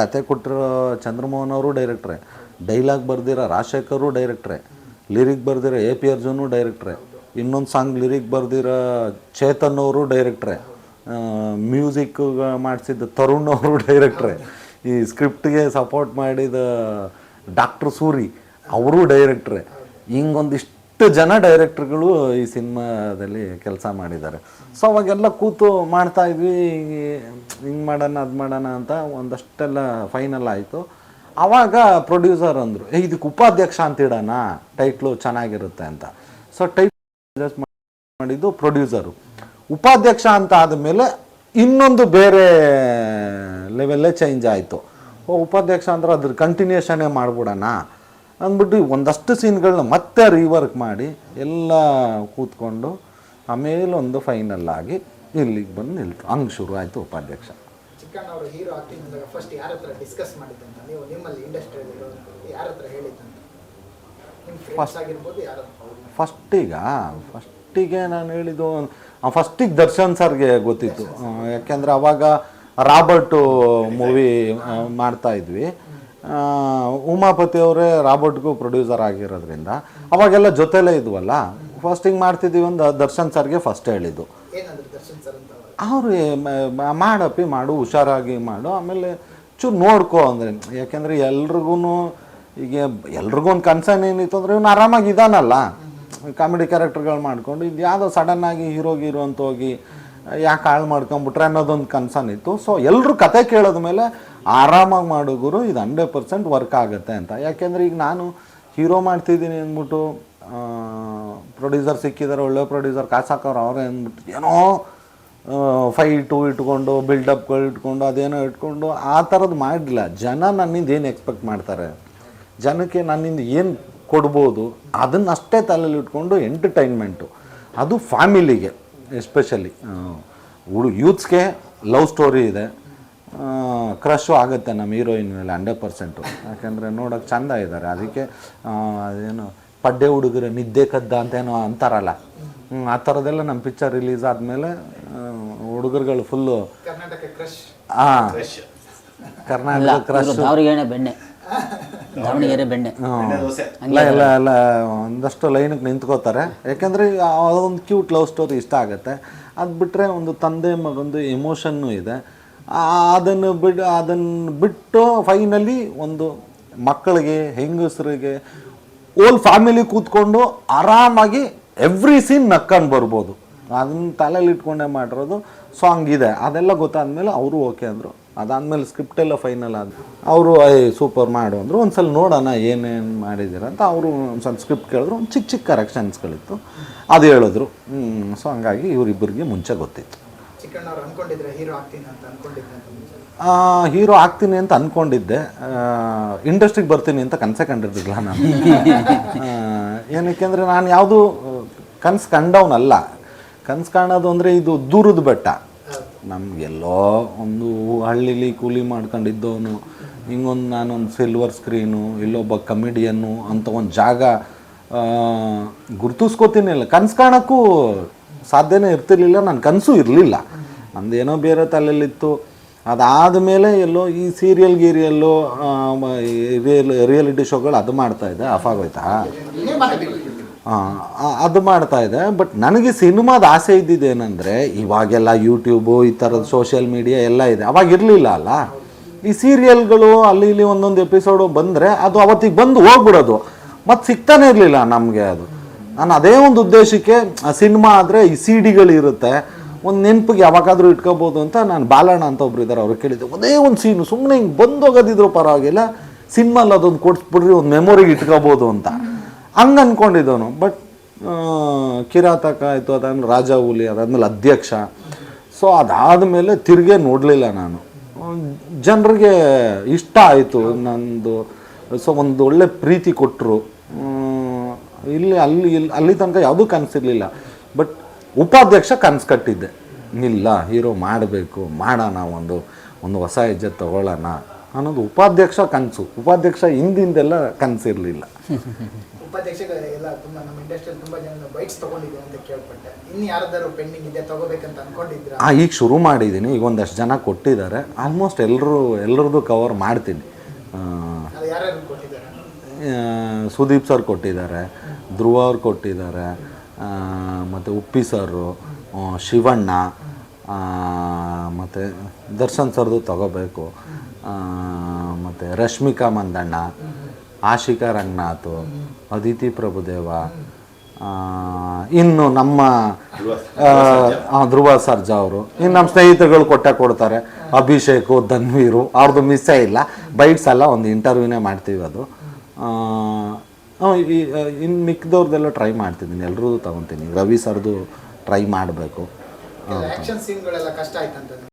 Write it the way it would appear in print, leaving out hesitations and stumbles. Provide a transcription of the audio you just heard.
ಕತೆ ಕೊಟ್ಟಿರೋ ಚಂದ್ರಮೋಹನ್ ಅವರು ಡೈರೆಕ್ಟ್ರೆ, ಡೈಲಾಗ್ ಬರ್ದಿರೋ ರಾಜಶೇಖರು ಡೈರೆಕ್ಟ್ರೆ, ಲಿರಿಕ್ ಬರ್ದಿರೋ ಎ ಪಿ ಅರ್ಜುನು ಡೈರೆಕ್ಟ್ರೆ, ಇನ್ನೊಂದು ಸಾಂಗ್ ಲಿರಿಕ್ ಬರ್ದಿರೋ ಚೇತನ್ ಅವರು ಡೈರೆಕ್ಟ್ರೆ, ಮ್ಯೂಸಿಕ್ ಮಾಡಿಸಿದ ತರುಣ್ ಅವರು ಡೈರೆಕ್ಟ್ರೆ, ಈ ಸ್ಕ್ರಿಪ್ಟ್ಗೆ ಸಪೋರ್ಟ್ ಮಾಡಿದ ಡಾಕ್ಟರ್ ಸೂರಿ ಅವರು ಡೈರೆಕ್ಟ್ರೆ. ಹಿಂಗೊಂದಿಷ್ಟು ಜನ ಡೈರೆಕ್ಟ್ರುಗಳು ಈ ಸಿನಿಮಾದಲ್ಲಿ ಕೆಲಸ ಮಾಡಿದ್ದಾರೆ. ಸೊ ಅವಾಗೆಲ್ಲ ಕೂತು ಮಾಡ್ತಾಯಿದ್ವಿ, ಹಿಂಗೆ ಮಾಡೋಣ ಅದು ಮಾಡೋಣ ಅಂತ ಒಂದಷ್ಟೆಲ್ಲ ಫೈನಲ್ ಆಯಿತು. ಆವಾಗ ಪ್ರೊಡ್ಯೂಸರ್ ಅಂದರು, ಇದಕ್ಕೆ ಉಪಾಧ್ಯಕ್ಷ ಅಂತ ಇಡೋಣ, ಟೈಟ್ಲು ಚೆನ್ನಾಗಿರುತ್ತೆ ಅಂತ. ಸೊ ಟೈಟ್ಲ್ ಅಡ್ಜಸ್ಟ್ ಮಾಡಿದ್ದು ಪ್ರೊಡ್ಯೂಸರು. ಉಪಾಧ್ಯಕ್ಷ ಅಂತ ಆದಮೇಲೆ ಇನ್ನೊಂದು ಬೇರೆ ಲೆವೆಲ್ಲೇ ಚೇಂಜ್ ಆಯಿತು. ಉಪಾಧ್ಯಕ್ಷ ಅಂದ್ರೆ ಅದ್ರ ಕಂಟಿನ್ಯೂಷನ್ನೇ ಮಾಡಿಬಿಡೋಣ ಅಂದ್ಬಿಟ್ಟು ಒಂದಷ್ಟು ಸೀನ್ಗಳನ್ನ ಮತ್ತೆ ರೀವರ್ಕ್ ಮಾಡಿ ಎಲ್ಲ ಕೂತ್ಕೊಂಡು ಆಮೇಲೆ ಒಂದು ಫೈನಲ್ ಆಗಿ ಇಲ್ಲಿಗೆ ಬಂದು ನಿಲ್ತು. ಹಂಗೆ ಶುರು ಆಯಿತು ಉಪಾಧ್ಯಕ್ಷ. ಚಿಕ್ಕಣ್ಣವರು ಹೀರೋ ಆಗ್ತೀನಿ ಅಂದಾಗ ಫಸ್ಟ್ ಯಾರ ಹತ್ರ ಡಿಸ್ಕಸ್ ಮಾಡಿದ್ದಂತ, ನೀವು ನಿಮ್ಮಲ್ಲಿ ಇಂಡಸ್ಟ್ರಿಯಲ್ಲಿ ಯಾರ ಹತ್ರ ಹೇಳಿದ್ದಂತ, ನಿಮ್ಮ ಫ್ರೆಂಡ್ಸ್ ಆಗಿರ್ಬೋದು ಯಾರು? ಫಸ್ಟಿಗೆ ನಾನು ಹೇಳಿದ್ದು, ಫಸ್ಟಿಗೆ ದರ್ಶನ್ ಸರ್ಗೆ ಗೊತ್ತಿತ್ತು. ಯಾಕೆಂದರೆ ಅವಾಗ ರಾಬರ್ಟು ಮೂವಿ ಮಾಡ್ತಾಯಿದ್ವಿ. ಉಮಾಪತಿ ಅವರೇ ರಾಬರ್ಟ್ಗೂ ಪ್ರೊಡ್ಯೂಸರ್ ಆಗಿರೋದ್ರಿಂದ ಅವಾಗೆಲ್ಲ ಜೊತೆಲೇ ಇದ್ವಲ್ಲ. ಫಸ್ಟಿಗೆ ಮಾಡ್ತಿದ್ದೀವಿ ಒಂದು ದರ್ಶನ್ ಸರ್ಗೆ ಫಸ್ಟ್ ಹೇಳಿದ್ದು. ಅವರು ಮಾಡಪ್ಪಿ ಮಾಡು, ಹುಷಾರಾಗಿ ಮಾಡು, ಆಮೇಲೆ ಚೂರು ನೋಡ್ಕೊ ಅಂದರೆ. ಯಾಕೆಂದರೆ ಎಲ್ರಿಗೂ ಈಗ ಎಲ್ರಿಗೂ ಒಂದು ಕನ್ಸರ್ನ್ ಏನಿತ್ತು ಅಂದರೆ ಇವನು ಆರಾಮಾಗಿ ಇದ್ದಾನಲ್ಲ, ಕಾಮಿಡಿ ಕ್ಯಾರೆಕ್ಟರ್ಗಳು ಮಾಡ್ಕೊಂಡು, ಇದು ಯಾವುದೋ ಸಡನ್ನಾಗಿ ಹೀರೋ ಅಂತ ಹೋಗಿ ಯಾಕೆ ಹಾಳು ಮಾಡ್ಕೊಂಬಿಟ್ರೆ ಅನ್ನೋದೊಂದು ಕನ್ಸರ್ನ್ ಇತ್ತು. ಸೊ ಎಲ್ಲರೂ ಕತೆ ಕೇಳೋದ ಮೇಲೆ ಆರಾಮಾಗಿ ಮಾಡೋಗುರು ಇದು 100% ವರ್ಕ್ ಆಗುತ್ತೆ ಅಂತ. ಯಾಕೆಂದರೆ ಈಗ ನಾನು ಹೀರೋ ಮಾಡ್ತಿದ್ದೀನಿ ಅಂದ್ಬಿಟ್ಟು ಪ್ರೊಡ್ಯೂಸರ್ ಸಿಕ್ಕಿದ್ದಾರೆ, ಒಳ್ಳೆ ಪ್ರೊಡ್ಯೂಸರ್ ಕಾಸಾಕೋರು ಅವರೇ ಅಂದ್ಬಿಟ್ಟು ಏನೋ ಫೈಟು ಇಟ್ಕೊಂಡು ಬಿಲ್ಡಪ್ಗಳು ಇಟ್ಕೊಂಡು ಅದೇನೋ ಇಟ್ಕೊಂಡು ಆ ಥರದ್ದು ಮಾಡಿಲ್ಲ. ಜನ ನನ್ನಿಂದ ಏನು ಎಕ್ಸ್ಪೆಕ್ಟ್ ಮಾಡ್ತಾರೆ, ಜನಕ್ಕೆ ನನ್ನಿಂದ ಏನು ಕೊಡ್ಬೋದು ಅದನ್ನಷ್ಟೇ ತಲೆಯಲ್ಲಿ ಇಟ್ಕೊಂಡು ಎಂಟರ್ಟೈನ್ಮೆಂಟು, ಅದು ಫ್ಯಾಮಿಲಿಗೆ ಎಸ್ಪೆಷಲಿ. ಯೂತ್ಸ್ಗೆ ಲವ್ ಸ್ಟೋರಿ ಇದೆ, ಕ್ರಶ್ಶು ಆಗುತ್ತೆ ನಮ್ಮ ಹೀರೋಯಿನ್ ಮೇಲೆ 100%. ಯಾಕೆಂದರೆ ನೋಡೋಕೆ ಚೆಂದ ಇದ್ದಾರೆ. ಅದಕ್ಕೆ ಅದೇನು ಪಡ್ಡೆ ಹುಡುಗರು ನಿದ್ದೆ ಕದ್ದ ಅಂತ ಏನೋ ಅಂತಾರಲ್ಲ, ಆ ಥರದ್ದೆಲ್ಲ ನಮ್ಮ ಪಿಕ್ಚರ್ ರಿಲೀಸ್ ಆದಮೇಲೆ ಹುಡುಗರುಗಳು ಫುಲ್ಲು ಕರ್ನಾಟಕ ಕ್ರಶ್, ಎಲ್ಲ ಒಂದಷ್ಟು ಲೈನಿಗೆ ನಿಂತ್ಕೋತಾರೆ. ಯಾಕೆಂದರೆ ಅದೊಂದು ಕ್ಯೂಟ್ ಲವ್ ಸ್ಟೋರಿ ಇಷ್ಟ ಆಗುತ್ತೆ. ಅದು ಬಿಟ್ಟರೆ ಒಂದು ತಂದೆ ಮಗಂದು ಎಮೋಷನ್ನು ಇದೆ. ಅದನ್ನು ಬಿಟ್ಟು ಫೈನಲಿ ಒಂದು ಮಕ್ಕಳಿಗೆ, ಹೆಂಗಸರಿಗೆ, ಓಲ್ ಫ್ಯಾಮಿಲಿ ಕೂತ್ಕೊಂಡು ಆರಾಮಾಗಿ ಎವ್ರಿ ಸೀನ್ ನಕ್ಕೊಂಡು ಬರ್ಬೋದು. ಅದನ್ನ ತಲೆಯಲ್ಲಿ ಇಟ್ಕೊಂಡೇ ಮಾಡಿರೋದು. ಸಾಂಗ್ ಇದೆ, ಅದೆಲ್ಲ ಗೊತ್ತಾದ್ಮೇಲೆ ಅವರು ಓಕೆ ಅಂದರು. ಅದಾದಮೇಲೆ ಸ್ಕ್ರಿಪ್ಟೆಲ್ಲ ಫೈನಲ್ ಆದ ಅವರು ಸೂಪರ್ ಮಾಡು ಅಂದರು. ಒಂದು ಸಲ ನೋಡೋಣ ಏನೇನು ಮಾಡಿದ್ದೀರ ಅಂತ ಅವರು ಒಂದು ಸ್ವಲ್ಪ ಸ್ಕ್ರಿಪ್ಟ್ ಕೇಳಿದ್ರು. ಒಂದು ಚಿಕ್ಕ ಕರೆಕ್ಷನ್ಸ್ಗಳಿತ್ತು, ಅದು ಹೇಳಿದ್ರು. ಸೊ ಹಂಗಾಗಿ ಇವರಿಬ್ಬರಿಗೆ ಮುಂಚೆ ಗೊತ್ತಿತ್ತು. ಹೀರೋ ಆಗ್ತೀನಿ ಅಂತ ಅಂದ್ಕೊಂಡಿದ್ದೆ, ಇಂಡಸ್ಟ್ರಿಗೆ ಬರ್ತೀನಿ ಅಂತ ಕನಸೇ ಕಂಡಿರ್ತಿಲ್ಲ ನಾನು. ಏನಕ್ಕೆ ಅಂದರೆ ನಾನು ಯಾವುದೂ ಕನಸು ಕಂಡವನಲ್ಲ. ಕನಸು ಕಾಣೋದು ಅಂದರೆ ಇದು ದೂರದ ಬೆಟ್ಟ. ನಮಗೆಲ್ಲೋ ಒಂದು ಹಳ್ಳಿಲಿ ಕೂಲಿ ಮಾಡ್ಕೊಂಡಿದ್ದವನು, ಹಿಂಗೊಂದು ನಾನೊಂದು ಸಿಲ್ವರ್ ಸ್ಕ್ರೀನು, ಇಲ್ಲೊಬ್ಬ ಕಮಿಡಿಯನ್ನು ಅಂತ ಒಂದು ಜಾಗ ಗುರ್ತಿಸ್ಕೋತೀನಿಲ್ಲ. ಕನಸು ಕಾಣೋಕ್ಕೂ ಸಾಧ್ಯನೇ ಇರ್ತಿರ್ಲಿಲ್ಲ, ನನ್ನ ಕನಸು ಇರಲಿಲ್ಲ. ನಮ್ಮದೇನೋ ಬೇರೆ ತಲೆಯಲ್ಲಿತ್ತು. ಅದಾದಮೇಲೆ ಎಲ್ಲೋ ಈ ಗೀರಿಯಲ್ಲು ರಿಯಾಲಿಟಿ ಶೋಗಳು ಅದು ಮಾಡ್ತಾಯಿದ್ದೆ, ಆಫ್ ಆಗೋಯ್ತಾ? ಅದು ಮಾಡ್ತಾಯಿದ್ದೆ. ಬಟ್ ನನಗೆ ಸಿನಿಮಾದ ಆಸೆ ಇದ್ದಿದ್ದೇನೆಂದರೆ, ಇವಾಗೆಲ್ಲ ಯೂಟ್ಯೂಬು ಈ ಥರದ ಸೋಷಿಯಲ್ ಮೀಡಿಯಾ ಎಲ್ಲ ಇದೆ, ಅವಾಗ ಇರಲಿಲ್ಲ ಅಲ್ಲ. ಈ ಸೀರಿಯಲ್ಗಳು ಅಲ್ಲಿ ಇಲ್ಲಿ ಒಂದೊಂದು ಎಪಿಸೋಡು ಬಂದರೆ ಅದು ಅವತ್ತಿಗೆ ಬಂದು ಹೋಗ್ಬಿಡೋದು, ಮತ್ತು ಸಿಗ್ತಾನೆ ಇರಲಿಲ್ಲ ನಮಗೆ. ಅದು ನಾನು ಅದೇ ಒಂದು ಉದ್ದೇಶಕ್ಕೆ ಸಿನಿಮಾ ಆದರೆ ಈ CD-ಗಳಿರುತ್ತೆ, ಒಂದು ನೆನಪಿಗೆ ಯಾವಾಗಾದರೂ ಇಟ್ಕೋಬೋದು ಅಂತ ನಾನು ಬಾಲಣ್ಣ ಅಂತ ಒಬ್ರು ಇದ್ದಾರೆ, ಅವ್ರಿಗೆ ಕೇಳಿದ್ದೆ, ಒಂದೇ ಒಂದು ಸೀನು ಸುಮ್ಮನೆ ಹಿಂಗೆ ಬಂದೋಗೋದಿದ್ರು ಪರವಾಗಿಲ್ಲ, ಸಿನಿಮಾಲ್ಲಿ ಅದೊಂದು ಕೊಡ್ಸ್ಬಿಡ್ರಿ, ಒಂದು ಮೆಮೊರಿಗೆ ಇಟ್ಕೋಬೋದು ಅಂತ ಹಂಗೆ ಅಂದ್ಕೊಂಡಿದ್ದವನು. ಬಟ್ ಕಿರಾತಕ ಆಯಿತು, ಅದಾದ್ಮೇಲೆ ರಾಜ ಹುಲಿ, ಅದಾದಮೇಲೆ ಅಧ್ಯಕ್ಷ. ಸೊ ಅದಾದಮೇಲೆ ತಿರುಗೇ ನೋಡಲಿಲ್ಲ ನಾನು. ಜನರಿಗೆ ಇಷ್ಟ ಆಯಿತು ನಂದು. ಸೊ ಒಂದು ಒಳ್ಳೆ ಪ್ರೀತಿ ಕೊಟ್ಟರು. ಅಲ್ಲಿ ತನಕ ಯಾವುದೂ ಕನಸಿರಲಿಲ್ಲ. ಬಟ್ ಉಪಾಧ್ಯಕ್ಷ ಕನಸು ಕಟ್ಟಿದ್ದೆ, ಇಲ್ಲ ಹೀರೋ ಮಾಡಬೇಕು, ಮಾಡೋಣ, ಒಂದು ಹೊಸ ಹೆಜ್ಜೆ ತಗೊಳ್ಳೋಣ ಅನ್ನೋದು ಉಪಾಧ್ಯಕ್ಷ ಕನಸು. ಉಪಾಧ್ಯಕ್ಷ ಹಿಂದಿಂದೆಲ್ಲ ಕನಸಿರಲಿಲ್ಲ. ಉಪಾಧ್ಯಕ್ಷಗೆ ಎಲ್ಲ ತುಂಬ ನಮ್ಮ ಇಂಡಸ್ಟ್ರಿಯಲ್ಲಿ ತುಂಬ ಜನ ಬೈಟ್ಸ್ ತೊಗೊಂಡಿದ್ದೀವಿ ಅಂತ ಕೇಳ್ಪಟ್ಟೆ. ಇನ್ನು ಯಾರ್ದಾರು ಪೆಂಡಿಂಗ್ ಇದೆ ತಗೋಬೇಕಂತ ಅನ್ಕೊಂಡಿದ್ರ? ಈಗ ಶುರು ಮಾಡಿದ್ದೀನಿ, ಈಗ ಒಂದಷ್ಟು ಜನ ಕೊಟ್ಟಿದ್ದಾರೆ. ಆಲ್ಮೋಸ್ಟ್ ಎಲ್ಲರದ್ದು ಕವರ್ ಮಾಡ್ತೀನಿ. ಅದು ಯಾರ್ಯಾರು ಕೊಟ್ಟಿದ್ದಾರೆ? ಸುದೀಪ್ ಸರ್ ಕೊಟ್ಟಿದ್ದಾರೆ, ಧ್ರುವ ಅವ್ರು ಕೊಟ್ಟಿದ್ದಾರೆ, ಮತ್ತು ಉಪ್ಪಿ ಸರು, ಶಿವಣ್ಣ, ಮತ್ತು ದರ್ಶನ್ ಸರ್ದು ತಗೋಬೇಕು, ಮತ್ತು ರಶ್ಮಿಕಾ ಮಂದಣ್ಣ, ಆಶಿಕಾ ರಂಗನಾಥ್, ಅದಿತಿ ಪ್ರಭುದೇವ, ಇನ್ನು ನಮ್ಮ ಧ್ರುವ ಸರ್ಜಾ ಅವರು, ಇನ್ನು ನಮ್ಮ ಸ್ನೇಹಿತರುಗಳು ಕೊಡ್ತಾರೆ. ಅಭಿಷೇಕು, ಧನ್ವೀರು, ಅವ್ರದ್ದು ಮಿಸ್ಸೇ ಇಲ್ಲ. ಬೈಟ್ಸ್ ಎಲ್ಲ ಒಂದು ಇಂಟರ್ವ್ಯೂನೇ ಮಾಡ್ತೀವಿ. ಅದು ಇನ್ನು ಮಿಕ್ಕಿದವ್ರದ್ದೆಲ್ಲ ಟ್ರೈ ಮಾಡ್ತಿದ್ದೀನಿ, ಎಲ್ಲರದ್ದು ತೊಗೊತೀನಿ. ರವಿ ಸರ್ದು ಟ್ರೈ ಮಾಡಬೇಕು. ಆಕ್ಷನ್ ಸೀನ್ಗಳೆಲ್ಲ ಕಷ್ಟ ಆಯ್ತಂತ